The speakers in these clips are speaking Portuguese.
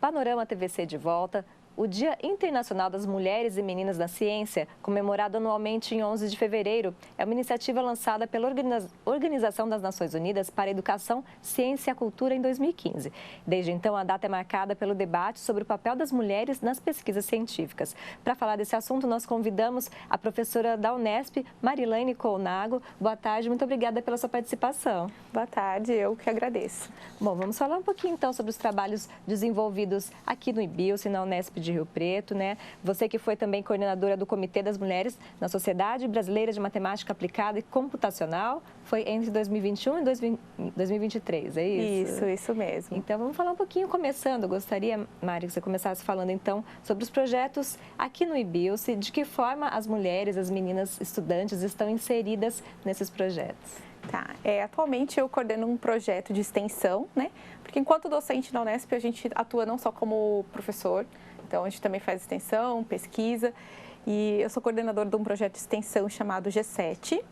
Panorama TVC de volta. O Dia Internacional das Mulheres e Meninas na Ciência, comemorado anualmente em 11 de fevereiro, é uma iniciativa lançada pela Organização das Nações Unidas para a Educação, Ciência e a Cultura em 2015. Desde então, a data é marcada pelo debate sobre o papel das mulheres nas pesquisas científicas. Para falar desse assunto, nós convidamos a professora da Unesp, Marilane Colnago. Boa tarde, muito obrigada pela sua participação. Boa tarde, eu que agradeço. Bom, vamos falar um pouquinho então sobre os trabalhos desenvolvidos aqui no IBILSE, na Unesp de Rio Preto, né? Você que foi também coordenadora do Comitê das Mulheres na Sociedade Brasileira de Matemática Aplicada e Computacional, foi entre 2021 e 2023, é isso? Isso mesmo. Então, vamos falar um pouquinho, começando. Eu gostaria, Mari, que você começasse falando, então, sobre os projetos aqui no IBILSE, de que forma as mulheres, as meninas estudantes estão inseridas nesses projetos. Tá, atualmente eu coordeno um projeto de extensão, né? Porque enquanto docente na Unesp, a gente atua não só como professor, então a gente também faz extensão, pesquisa, e eu sou coordenadora de um projeto de extensão chamado G7,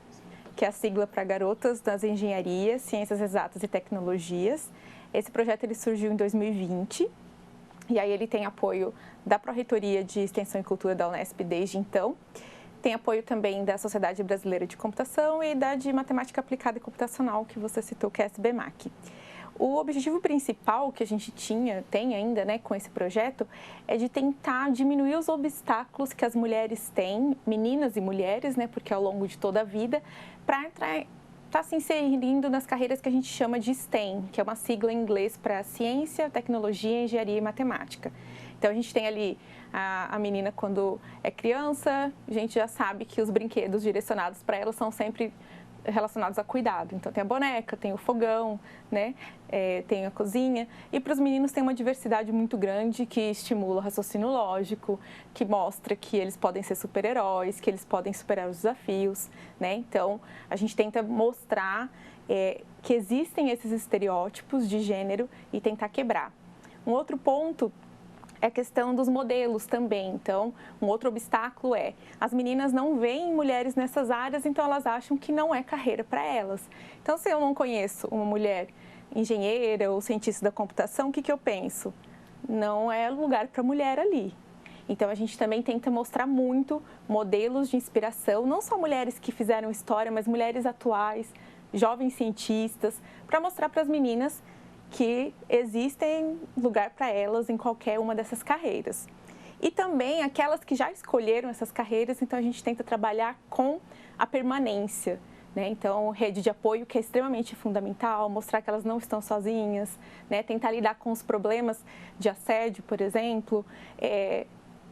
que é a sigla para Garotas das Engenharias, Ciências Exatas e Tecnologias. Esse projeto ele surgiu em 2020, e aí ele tem apoio da Pró-Reitoria de Extensão e Cultura da Unesp desde então. Tem apoio também da Sociedade Brasileira de Computação e da de Matemática Aplicada e Computacional, que você citou, que é a SBMAC. O objetivo principal que a gente tem ainda, né, com esse projeto, é de tentar diminuir os obstáculos que as mulheres têm, meninas e mulheres, né, porque ao longo de toda a vida, para estar se inserindo nas carreiras que a gente chama de STEM, que é uma sigla em inglês para Ciência, Tecnologia, Engenharia e Matemática. Então, a gente tem ali a menina quando é criança, a gente já sabe que os brinquedos direcionados para ela são sempre relacionados a cuidado. Então, tem a boneca, tem o fogão, né? Tem a cozinha. E para os meninos tem uma diversidade muito grande que estimula o raciocínio lógico, que mostra que eles podem ser super-heróis, que eles podem superar os desafios, né? Então, a gente tenta mostrar que existem esses estereótipos de gênero e tentar quebrar. Um outro ponto é a questão dos modelos também. Então, um outro obstáculo é as meninas não veem mulheres nessas áreas, então elas acham que não é carreira para elas. Então, se eu não conheço uma mulher engenheira ou cientista da computação, o que eu penso? Não é lugar para mulher ali. Então, a gente também tenta mostrar muito modelos de inspiração, não só mulheres que fizeram história, mas mulheres atuais, jovens cientistas, para mostrar para as meninas que existem lugar para elas em qualquer uma dessas carreiras. E também aquelas que já escolheram essas carreiras, então a gente tenta trabalhar com a permanência, né? Então, rede de apoio que é extremamente fundamental, mostrar que elas não estão sozinhas, né? Tentar lidar com os problemas de assédio, por exemplo,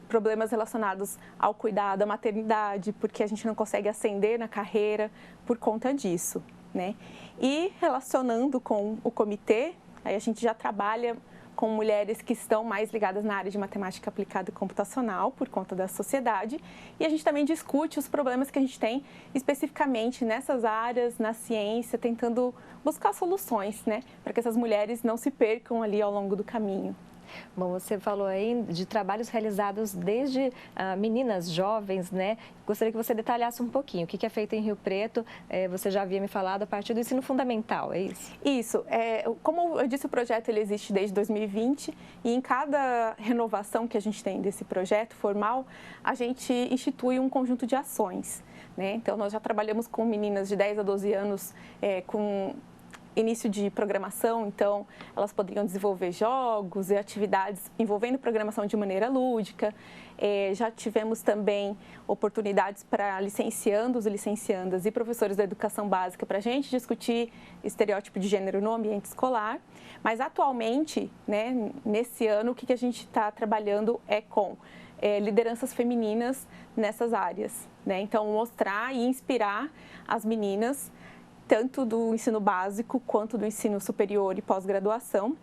problemas relacionados ao cuidado, à maternidade, porque a gente não consegue ascender na carreira por conta disso, né? E relacionando com o comitê, aí a gente já trabalha com mulheres que estão mais ligadas na área de matemática aplicada e computacional, por conta da sociedade, e a gente também discute os problemas que a gente tem especificamente nessas áreas, na ciência, tentando buscar soluções, né, para que essas mulheres não se percam ali ao longo do caminho. Bom, você falou aí de trabalhos realizados desde meninas jovens, né? Gostaria que você detalhasse um pouquinho o que é feito em Rio Preto. Você já havia me falado a partir do ensino fundamental, é isso? Isso. Como eu disse, o projeto ele existe desde 2020 e em cada renovação que a gente tem desse projeto formal, a gente institui um conjunto de ações, né? Então, nós já trabalhamos com meninas de 10 a 12 anos com início de programação, então elas poderiam desenvolver jogos e atividades envolvendo programação de maneira lúdica. Já tivemos também oportunidades para licenciandos e licenciandas e professores da educação básica para a gente discutir estereótipo de gênero no ambiente escolar. Mas atualmente, né, nesse ano, o que a gente está trabalhando é com lideranças femininas nessas áreas, né? Então, mostrar e inspirar as meninas tanto do ensino básico quanto do ensino superior e pós-graduação.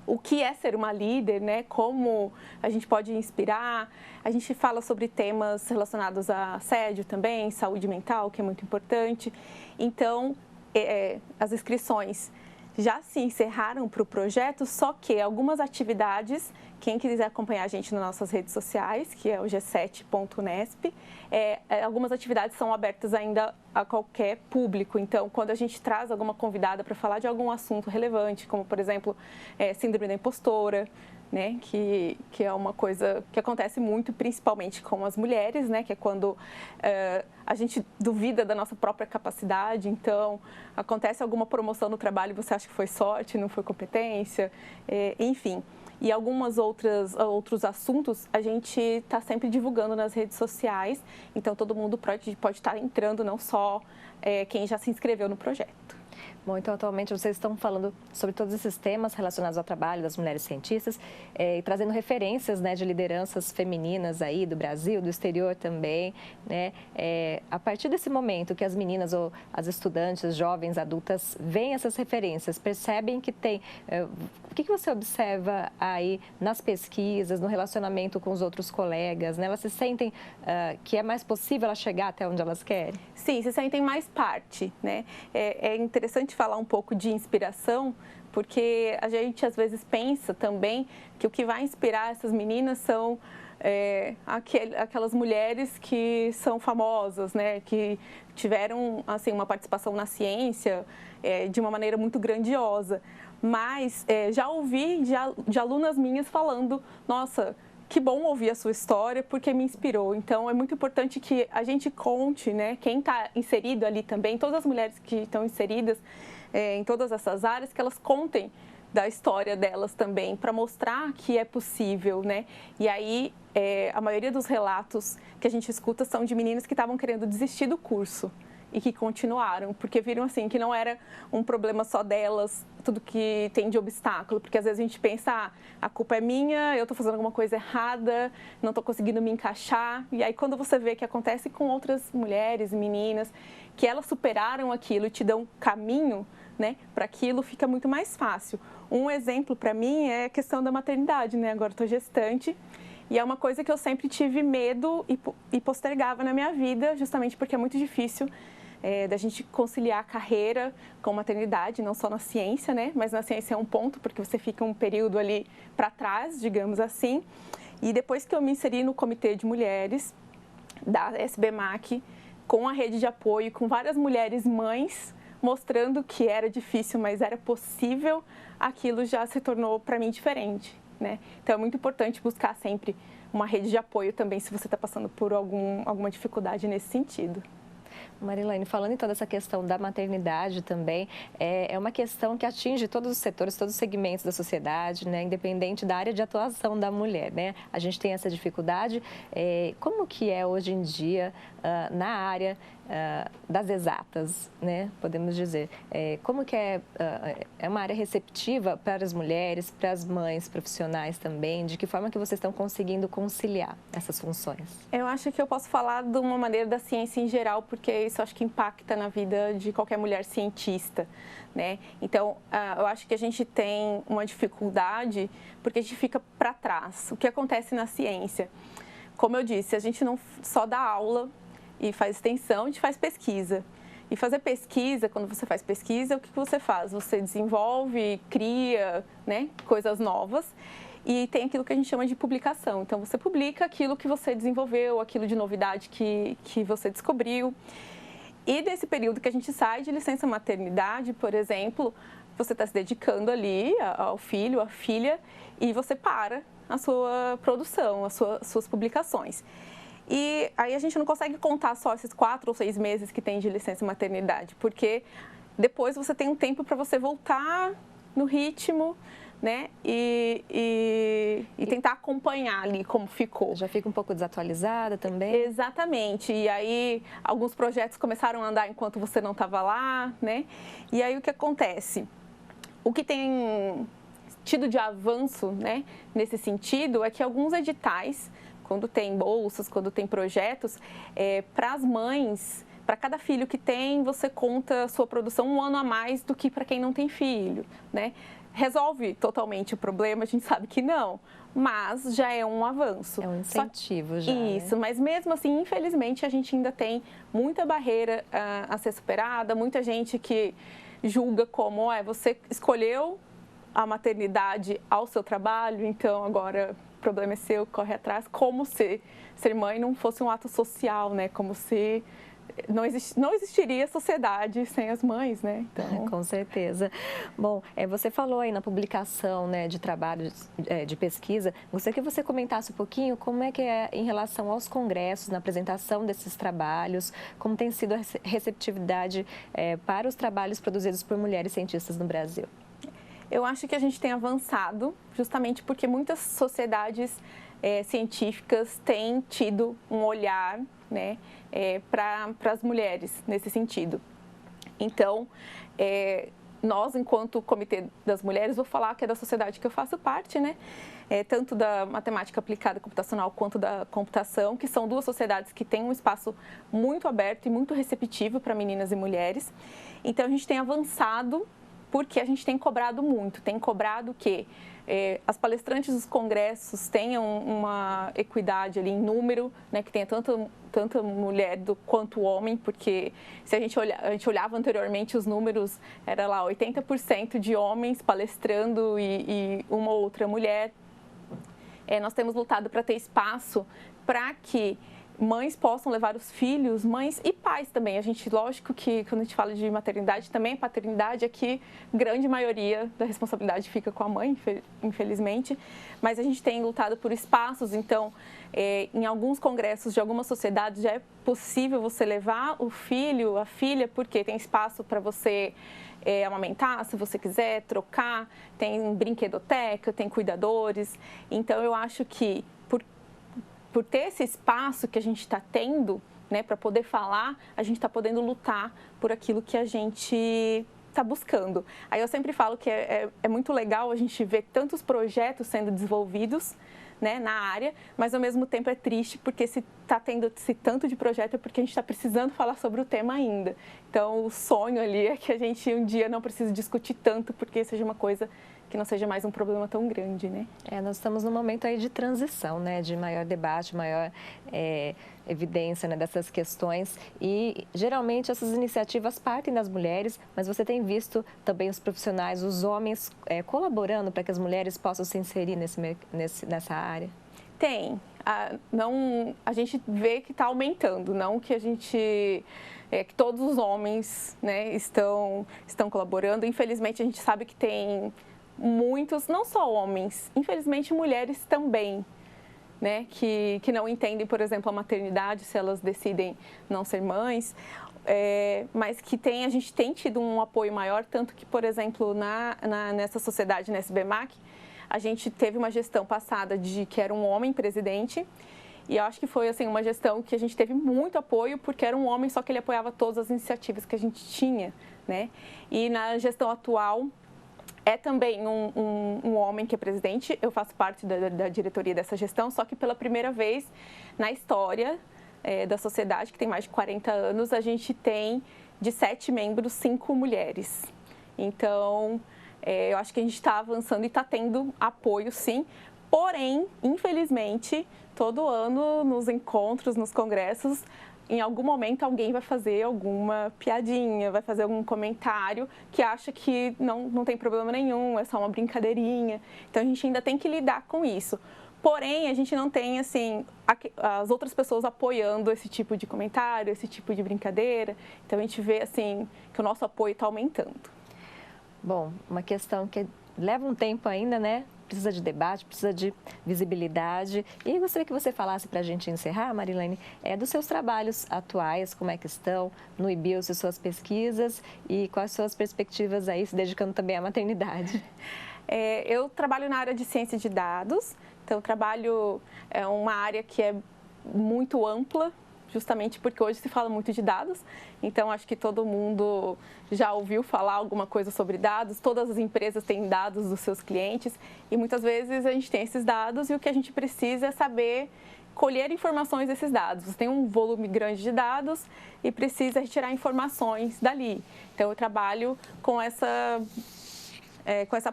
O que é ser uma líder, né? Como a gente pode inspirar. A gente fala sobre temas relacionados a assédio também, saúde mental, que é muito importante. Então, as inscrições já se encerraram para o projeto, só que algumas atividades, quem quiser acompanhar a gente nas nossas redes sociais, que é o g7.unesp, algumas atividades são abertas ainda a qualquer público. Então, quando a gente traz alguma convidada para falar de algum assunto relevante, como, por exemplo, síndrome da impostora, né, que é uma coisa que acontece muito, principalmente com as mulheres, né, que é quando a gente duvida da nossa própria capacidade, então acontece alguma promoção no trabalho e você acha que foi sorte, não foi competência, enfim. E outros assuntos a gente está sempre divulgando nas redes sociais, então todo mundo pode estar entrando, não só quem já se inscreveu no projeto. Bom, então atualmente vocês estão falando sobre todos esses temas relacionados ao trabalho das mulheres cientistas e trazendo referências, né, de lideranças femininas aí do Brasil, do exterior também, né? A partir desse momento que as meninas ou as estudantes, jovens, adultas, veem essas referências, percebem que tem... o que você observa aí nas pesquisas, no relacionamento com os outros colegas, né? Elas se sentem que é mais possível elas chegar até onde elas querem? Sim, se sentem mais parte, né? É interessante falar um pouco de inspiração, porque a gente às vezes pensa também que o que vai inspirar essas meninas são aquelas mulheres que são famosas, né? Que tiveram assim, uma participação na ciência de uma maneira muito grandiosa. Mas já ouvi de alunas minhas falando, nossa, que bom ouvir a sua história, porque me inspirou. Então, é muito importante que a gente conte, né, quem está inserido ali também, todas as mulheres que estão inseridas em todas essas áreas, que elas contem da história delas também, para mostrar que é possível, né? E aí, a maioria dos relatos que a gente escuta são de meninas que estavam querendo desistir do curso e que continuaram, porque viram assim que não era um problema só delas, tudo que tem de obstáculo, porque às vezes a gente pensa, a culpa é minha, eu estou fazendo alguma coisa errada, não estou conseguindo me encaixar, e aí quando você vê que acontece com outras mulheres, meninas, que elas superaram aquilo e te dão caminho, né, para aquilo, fica muito mais fácil. Um exemplo para mim é a questão da maternidade, né, agora estou gestante, e é uma coisa que eu sempre tive medo e postergava na minha vida, justamente porque é muito difícil da gente conciliar a carreira com maternidade, não só na ciência, né? Mas na ciência é um ponto, porque você fica um período ali para trás, digamos assim. E depois que eu me inseri no Comitê de Mulheres da SBMAC, com a rede de apoio, com várias mulheres mães, mostrando que era difícil, mas era possível, aquilo já se tornou para mim diferente, né? Então é muito importante buscar sempre uma rede de apoio também, se você está passando por alguma dificuldade nesse sentido. Marilane, falando então dessa questão da maternidade também, é uma questão que atinge todos os setores, todos os segmentos da sociedade, né? Independente da área de atuação da mulher, né? A gente tem essa dificuldade. Como que é hoje em dia na área das exatas, né? Podemos dizer. Como que é uma área receptiva para as mulheres, para as mães profissionais também? De que forma que vocês estão conseguindo conciliar essas funções? Eu acho que eu posso falar de uma maneira da ciência em geral, porque isso acho que impacta na vida de qualquer mulher cientista, né? Então, eu acho que a gente tem uma dificuldade porque a gente fica para trás. O que acontece na ciência? Como eu disse, a gente não só dá aula e faz extensão, a gente faz pesquisa. E fazer pesquisa, quando você faz pesquisa, o que você faz? Você desenvolve, cria, né, coisas novas. E tem aquilo que a gente chama de publicação. Então, você publica aquilo que você desenvolveu, aquilo de novidade que você descobriu. E desse período que a gente sai de licença maternidade, por exemplo, você está se dedicando ali ao filho, à filha, e você para a sua produção, as suas publicações. E aí a gente não consegue contar só esses 4 ou 6 meses que tem de licença maternidade, porque depois você tem um tempo para você voltar no ritmo, né? E tentar acompanhar ali como ficou. Já fica um pouco desatualizada também? Exatamente. E aí, alguns projetos começaram a andar enquanto você não estava lá, né? E aí, o que acontece? O que tem tido de avanço, né, nesse sentido, é que alguns editais, quando tem bolsas, quando tem projetos, para as mães, para cada filho que tem, você conta a sua produção 1 ano a mais do que para quem não tem filho, né? Resolve totalmente o problema? A gente sabe que não, mas já é um avanço. É um incentivo já. Isso, né? Mas mesmo assim, infelizmente, a gente ainda tem muita barreira a ser superada, muita gente que julga como, você escolheu a maternidade ao seu trabalho, então agora o problema é seu, corre atrás, como se ser mãe não fosse um ato social, né? Como se não existiria sociedade sem as mães, né? Então... Com certeza. Bom, você falou aí na publicação, né, de trabalhos de pesquisa, gostaria que você comentasse um pouquinho como é que é em relação aos congressos, na apresentação desses trabalhos, como tem sido a receptividade para os trabalhos produzidos por mulheres cientistas no Brasil. Eu acho que a gente tem avançado justamente porque muitas sociedades científicas têm tido um olhar, né, para as mulheres nesse sentido. Então, nós, enquanto Comitê das Mulheres, vou falar que é da sociedade que eu faço parte, né? Tanto da matemática aplicada computacional quanto da computação, que são duas sociedades que têm um espaço muito aberto e muito receptivo para meninas e mulheres. Então, a gente tem avançado porque a gente tem cobrado muito, tem cobrado que as palestrantes dos congressos tenham uma equidade ali em número, né, que tenha tanta mulher quanto homem, porque se a gente olhava anteriormente os números, era lá 80% de homens palestrando e uma ou outra mulher. Nós temos lutado para ter espaço para que mães possam levar os filhos, mães e pais também. Lógico que quando a gente fala de maternidade, também paternidade, aqui grande maioria da responsabilidade fica com a mãe, infelizmente, mas a gente tem lutado por espaços, então em alguns congressos de algumas sociedades já é possível você levar o filho, a filha, porque tem espaço para você amamentar, se você quiser, trocar, tem brinquedoteca, tem cuidadores, então eu acho que por ter esse espaço que a gente está tendo, né, para poder falar, a gente está podendo lutar por aquilo que a gente está buscando. Aí eu sempre falo que é muito legal a gente ver tantos projetos sendo desenvolvidos, né, na área, mas ao mesmo tempo é triste porque se está tendo esse tanto de projeto é porque a gente está precisando falar sobre o tema ainda. Então o sonho ali é que a gente um dia não precise discutir tanto porque seja uma coisa que não seja mais um problema tão grande, né? Nós estamos num momento aí de transição, né? De maior debate, maior evidência, né, dessas questões e geralmente essas iniciativas partem das mulheres, mas você tem visto também os profissionais, os homens colaborando para que as mulheres possam se inserir nessa área? Tem. A gente vê que está aumentando, não que a gente... que todos os homens, né, estão colaborando. Infelizmente, a gente sabe que tem muitos, não só homens, infelizmente mulheres também, né, que não entendem, por exemplo, a maternidade, se elas decidem não ser mães, mas que a gente tem tido um apoio maior, tanto que, por exemplo, nessa sociedade, na SBMAC, a gente teve uma gestão passada que era um homem presidente, e eu acho que foi assim, uma gestão que a gente teve muito apoio, porque era um homem, só que ele apoiava todas as iniciativas que a gente tinha, né? E na gestão atual, é também um homem que é presidente, eu faço parte da diretoria dessa gestão, só que pela primeira vez na história da sociedade, que tem mais de 40 anos, a gente tem de 7 membros, 5 mulheres. Então, eu acho que a gente está avançando e está tendo apoio, sim. Porém, infelizmente, todo ano nos encontros, nos congressos, em algum momento alguém vai fazer alguma piadinha, vai fazer algum comentário que acha que não tem problema nenhum, é só uma brincadeirinha. Então a gente ainda tem que lidar com isso. Porém, a gente não tem, assim, as outras pessoas apoiando esse tipo de comentário, esse tipo de brincadeira. Então a gente vê, assim, que o nosso apoio está aumentando. Bom, uma questão que leva um tempo ainda, né? Precisa de debate, precisa de visibilidade. E gostaria que você falasse para a gente encerrar, Marilene, dos seus trabalhos atuais, como é que estão no IBILS, suas pesquisas e quais suas perspectivas aí, se dedicando também à maternidade. Eu trabalho na área de ciência de dados, então trabalho uma área que é muito ampla, justamente porque hoje se fala muito de dados, então acho que todo mundo já ouviu falar alguma coisa sobre dados, todas as empresas têm dados dos seus clientes e muitas vezes a gente tem esses dados e o que a gente precisa é saber colher informações desses dados. Você tem um volume grande de dados e precisa retirar informações dali. Então eu trabalho com essa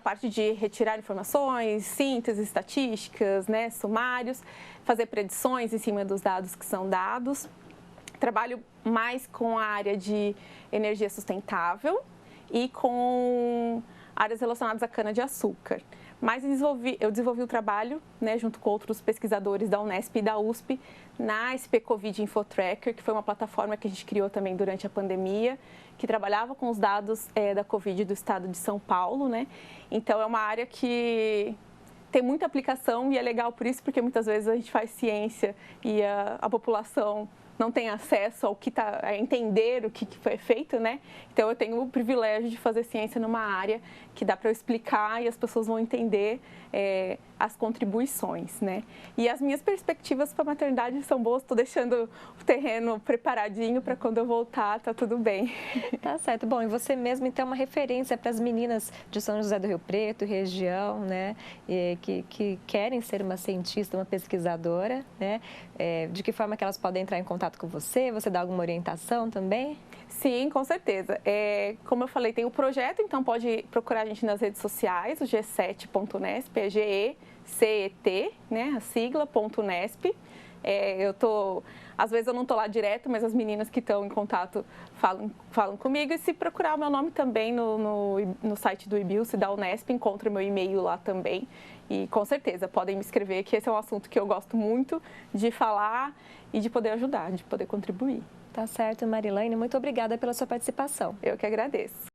parte de retirar informações, síntese, estatísticas, né, sumários, fazer predições em cima dos dados que são dados. Trabalho mais com a área de energia sustentável e com áreas relacionadas à cana-de-açúcar. Mas eu desenvolvi o trabalho, né, junto com outros pesquisadores da Unesp e da USP, na SP Covid InfoTracker, que foi uma plataforma que a gente criou também durante a pandemia, que trabalhava com os dados da Covid do estado de São Paulo, né? Então, é uma área que tem muita aplicação e é legal por isso, porque muitas vezes a gente faz ciência e a população não tem acesso ao que a entender o que foi feito, né? Então, eu tenho o privilégio de fazer ciência numa área que dá para eu explicar e as pessoas vão entender as contribuições, né? E as minhas perspectivas para a maternidade são boas, estou deixando o terreno preparadinho para quando eu voltar, tá tudo bem. Tá certo. Bom, e você mesmo, então, é uma referência para as meninas de São José do Rio Preto e região, né? Que querem ser uma cientista, uma pesquisadora, né? De que forma que elas podem entrar em contato com você? Você dá alguma orientação também? Sim, com certeza. Como eu falei, tem o projeto, então pode procurar a gente nas redes sociais, o G7.Nesp, é G-E-C-E-T, né, a sigla, .nesp. Às vezes eu não estou lá direto, mas as meninas que estão em contato falam comigo. E se procurar o meu nome também no site do IBILS, da Unesp, encontra o meu e-mail lá também. E com certeza podem me escrever, que esse é um assunto que eu gosto muito de falar e de poder ajudar, de poder contribuir. Tá certo, Marilane. Muito obrigada pela sua participação. Eu que agradeço.